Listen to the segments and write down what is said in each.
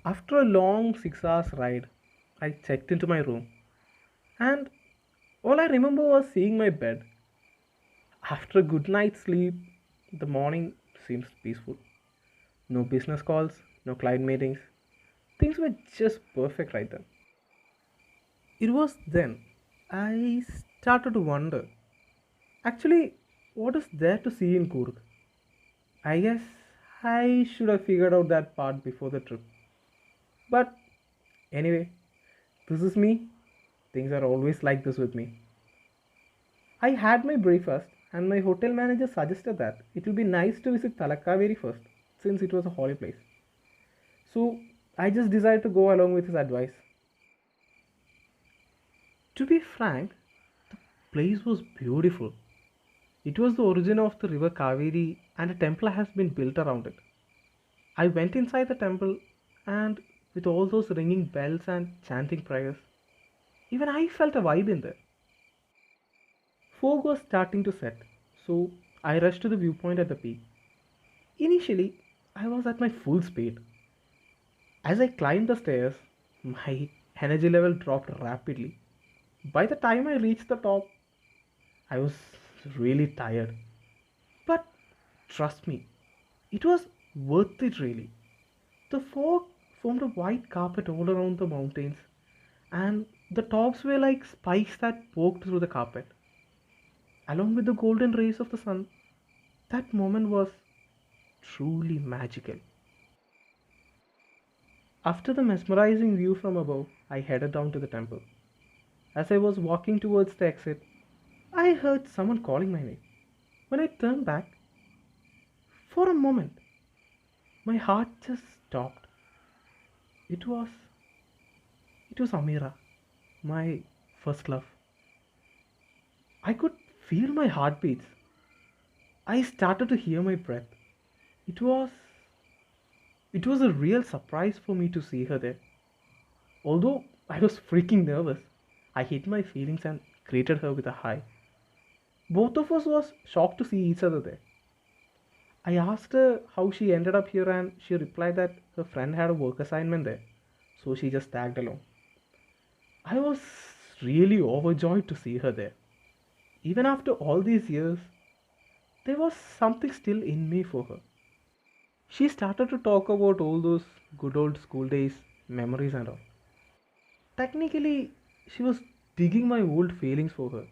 After a long 6 hours ride, I checked into my room and all I remember was seeing my bed. After a good night's sleep, the morning seems peaceful. No business calls, no client meetings. Things were just perfect right then. It was then I started to wonder actually, what is there to see in Coorg? I guess I should have figured out that part before the trip. But anyway, this is me. Things are always like this with me. I had my breakfast, and my hotel manager suggested that it would be nice to visit Talakaveri first, since it was a holy place. So I just decided to go along with his advice. To be frank, the place was beautiful. It was the origin of the river Kaveri, and a temple has been built around it. I went inside the temple, and with all those ringing bells and chanting prayers, even I felt a vibe in there. Fog was starting to set, so I rushed to the viewpoint at the peak. Initially, I was at my full speed. As I climbed the stairs, my energy level dropped rapidly. By the time I reached the top, I was really tired. But trust me, it was worth it really. The fog formed a white carpet all around the mountains, and the tops were like spikes that poked through the carpet. Along with the golden rays of the sun, that moment was truly magical. After the mesmerizing view from above, I headed down to the temple. As I was walking towards the exit, I heard someone calling my name. When I turned back, for a moment, my heart just stopped. It was it was Amira, my first love. I could feel my heartbeats. I started to hear my breath. It was it was a real surprise for me to see her there. Although I was freaking nervous, I hid my feelings and greeted her with a hi. Both of us was shocked to see each other there. I asked her how she ended up here and she replied that her friend had a work assignment there, so she just tagged along. I was really overjoyed to see her there. Even after all these years, there was something still in me for her. She started to talk about all those good old school days, memories, and all. Technically, she was digging my old feelings for her.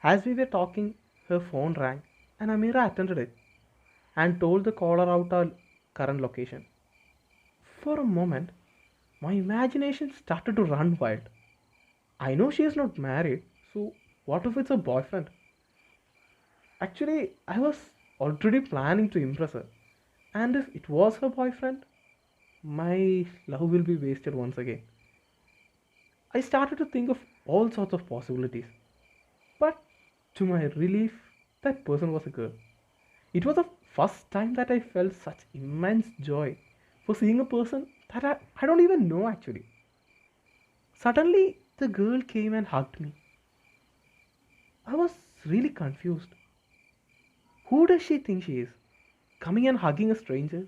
As we were talking, her phone rang and Amira attended it and told the caller out our current location. For a moment, my imagination started to run wild. I know she is not married, so what if it's a boyfriend? Actually, I was already planning to impress her. And if it was her boyfriend, my love will be wasted once again. I started to think of all sorts of possibilities. But to my relief, that person was a girl. It was the first time that I felt such immense joy for seeing a person that I don't even know actually. Suddenly, the girl came and hugged me. I was really confused. Who does she think she is? Coming and hugging a stranger?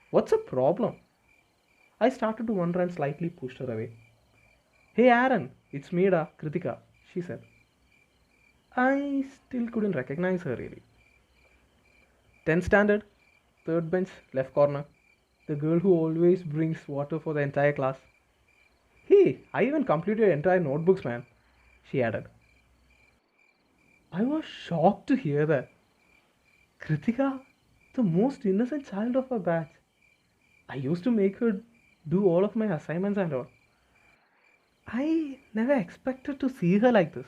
What's the problem? I started to wonder and slightly pushed her away. Hey Aaron, it's me, da, Kritika, she said. I still couldn't recognize her really. 10th standard, third bench, left corner. The girl who always brings water for the entire class. Hey, I even completed your entire notebooks, man, she added. I was shocked to hear that. Kritika, the most innocent child of our batch. I used to make her do all of my assignments and all. I never expected to see her like this.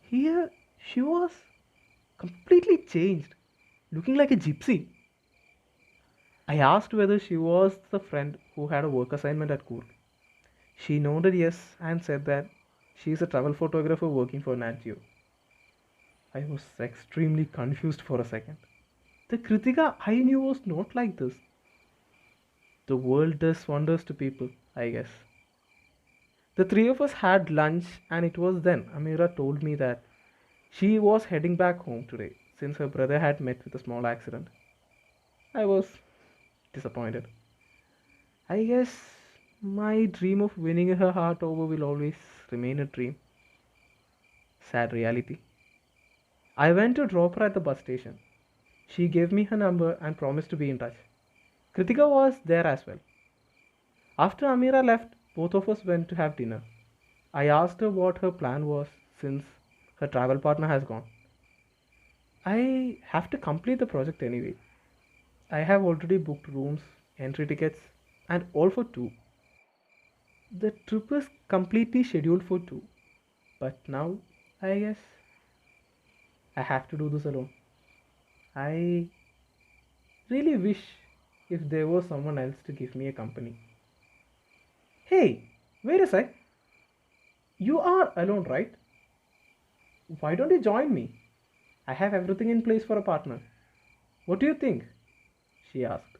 Here, she was completely changed, looking like a gypsy. I asked whether she was the friend who had a work assignment at Coorg. She nodded yes and said that she is a travel photographer working for Nat Geo. I was extremely confused for a second. The Kritika I knew was not like this. The world does wonders to people, I guess. The three of us had lunch, and it was then Amira told me that she was heading back home today since her brother had met with a small accident. I was disappointed. I guess my dream of winning her heart over will always remain a dream. Sad reality. I went to drop her at the bus station. She gave me her number and promised to be in touch. Kritika was there as well. After Amira left, both of us went to have dinner. I asked her what her plan was since her travel partner has gone. I have to complete the project anyway. I have already booked rooms, entry tickets, and all for two. The trip is completely scheduled for two. But now, I guess I have to do this alone. I really wish if there was someone else to give me a company. Hey, wait a sec. You are alone, right? Why don't you join me? I have everything in place for a partner. What do you think? She asked.